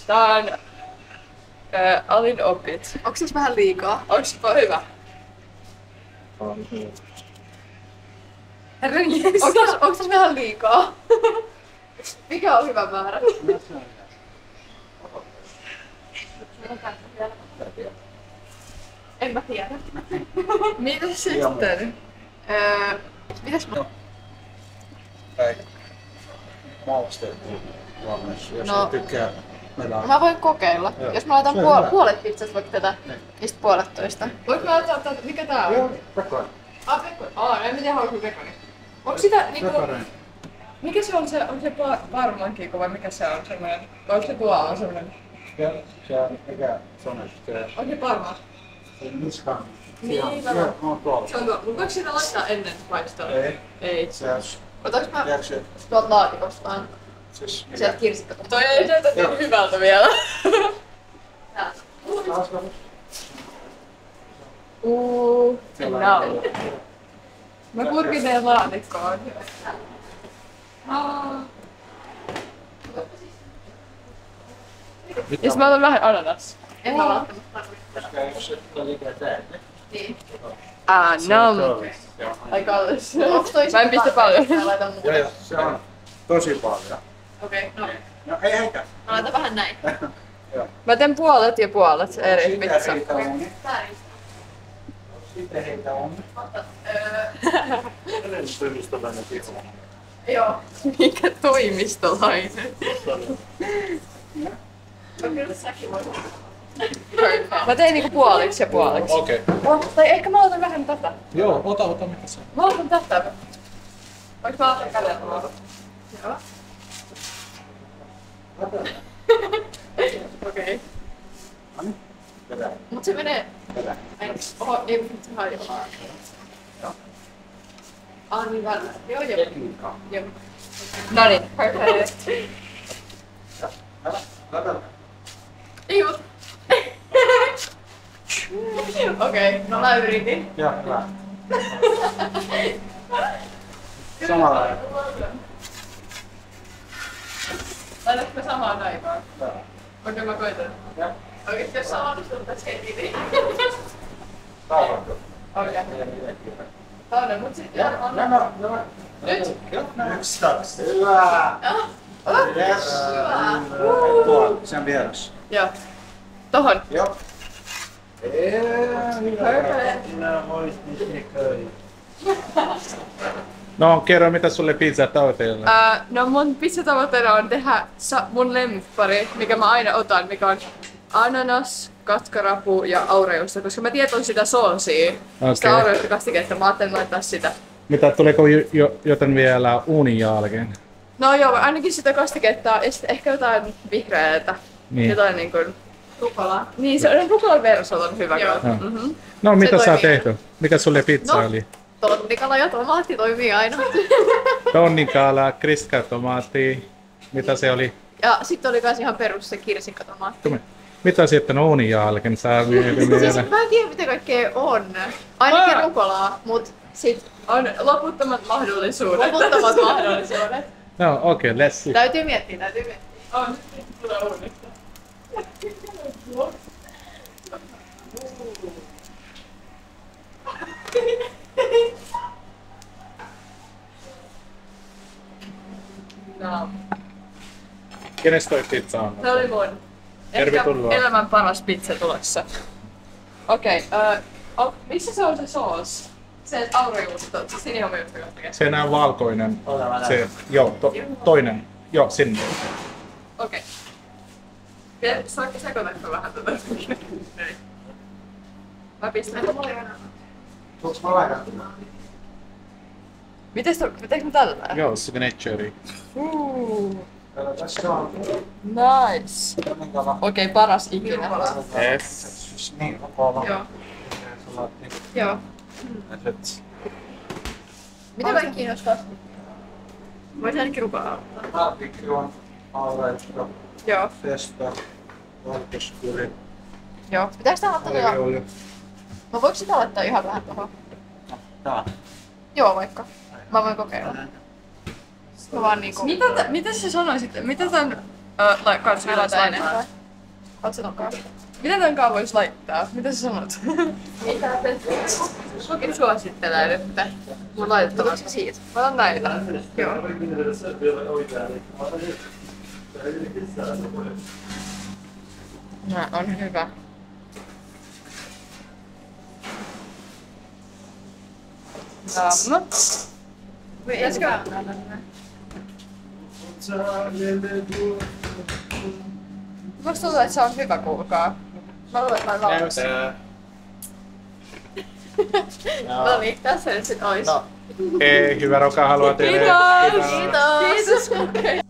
Tää on Alin opit. Onks siis vähän liikaa? Onks hyvä? On hyvä. Herran jees. Onks tässä vähän liikaa? Mikä on hyvä määrä? En mä tiedä. Mitäs sitten? Mitäs mä... Maustettu valmis, jos No. tykkää meillä on. Mä voin kokeilla. Joo. Jos mä laitan Se on hyvä. puolet pizzasta vaikka tätä, niin sit puolet toista. Voinko mä ottaa, mikä tää on? Joo, pekoni. Pekoni. En mä tiedä, haluatko pekoni. Onko sitä niinku... Pekoni. Mikä se on se parmankiku vai mikä se on semmoinen? Onko se tuolla semmoinen? Ja se on mikä sanoisi, Onko se parma? se niskan. Niin, Joo, on tuolla. Se on tuolla. Voiko sitä laittaa ennen paistoa? Ei. Ei. Se on, Otaks mä tiedätkö se, tuolta laatikosta vaan? siis mikä? Sieltä kirsikkaa. Toi ei näytä Joo. niin hyvältä vielä. Hauska. No. Mä kurkin teidän laatikkoon. Ja sit mä otan vähän ananas. En mä välttämättä tarvitse. Koska jos se on liikaa täynnä. Niin. Nam. Joo. Ai kallis. Onks toi Mä en pistä paljon. Mä laitan muuta. Joo, se on tosi paljon. Okei, no. No ei eikä. Mä laitan vähän näin. Mä teen puolet ja puolet eri Sitten pizza. heitä onni. Tää riittää. Sitten heitä onni. Ota. Ystävällinen pizza. Joo. Mikä toimistolainen. Kyllä säkin voit. Mä tein niinku puoliksi ja puoliksi. Okei. Tai ehkä mä otan vähän tätä. Joo, ota mitä se on. Mä otan tätä. Voinko mä ottaa kädellä? Joo. Okei. Anni. Vedä. Mut se menee... Vedä. Oho, ei vitsi hajoaa. Joo. Niin vähän. Joo, joo. Tekniikkaa. Joo. Noniin, perfect. Älä. Ei mut. Okei, no mä yritin. Joo, hyvä. Samalla lailla. Laitatko me samaan aikaan? Joo. Okei, mä koitan. Joo. Okei, jos sä onnistuttaisi heti, niin... Rauhoitu. Okei. Tonne, mut sit on... Nämä. Nyt? Yksi, kaksi. Hyvä. Yes. Tuolla, sen vieressä. Joo. Tohon. Joo. Perfect. No kerro mitä sulle pizza tavoitteella? No mun pizzatavoitteena on tehdä mun lemppari, mikä mä aina otan, mikä on ananas, katkarapu ja aurejuusto, koska mä tiedän sitä soosia, sitä Okei. aurejuusto kastiketta, mä ajattelin laittaa sitä. Mitä tuleeko joten vielä uunin jälkeen? No joo, ainakin sitä kastiketta ja sitten ehkä jotain vihreätä. Niin. Jotain niin kuin... Rukolaa. Niin, se on rukolan versot on hyvä. Joo. Joo. No mitä sä toimii. tehty? Mikä sulle pizza No. oli? Tonnikala ja tomaatti toimii aina. Tonnikala, kriska tomaatti. Mitä se oli? Ja sitten oli kans ihan perus se kirsikkatomaatti. Mitä sitten uunin jälkeen? Sä Siis vielä. mä en tiedä mitä kaikkea on. Ainakin rukolaa, mut sit On loputtomat mahdollisuudet. loputtomat mahdollisuudet. No okei, let's see. Täytyy miettiä. On, tulee uudestaan. No. Kenes toi pizza on? Se oli mun. Tervetuloa. Ehkä elämän paras pizza tulossa. Okei, missä se on se soos? Se aurejuusto, se sinihomijuusto kastiketta. Se on valkoinen. Se, joo, toinen. Joo, sinne. Okei. Saatko sekoitatko vähän tätä? Ei. Mä pistän. Tuoks mä laitan? Mites teekö mä tällä? Joo, signature. Tässä on Nice. tonnikala. Okei, paras ikinä. Yes. Niin, rukola. Joo. Salaatti. Joo. Mitä kaikki kiinnostaa? Voisin ainakin rukolaa ottaa. Barbecue, aurejuusto, Joo. pesto, valkoskyri, Joo. Pitääkö tää ottaa vielä? oliiviöljy. No voiko sitä laittaa ihan vähän tohon? Tää. Joo, vaikka. Mä voin kokeilla. Mä vaan niinku... Mitä sä sanoisit? Mitä tän kanssa Mä laitan enemmän? enemmän. Oot nokaa? Mitä tonkaan vois laittaa? Mitä sä sanot? Mitä Kukin suosittelee nyt. Mun laitettavaa se siitä. Mä otan näitä. Joo. Nää on hyvä. Damma. Pitäisikö? Musta tuntuu, että se on hyvä, kuulkaa. Mä luulen, että mä valmis. No niin, tässä nyt sit ois. No, ei, hyvä ruokaa haluaa teille. Kiitos! Kiitos! Kiitos!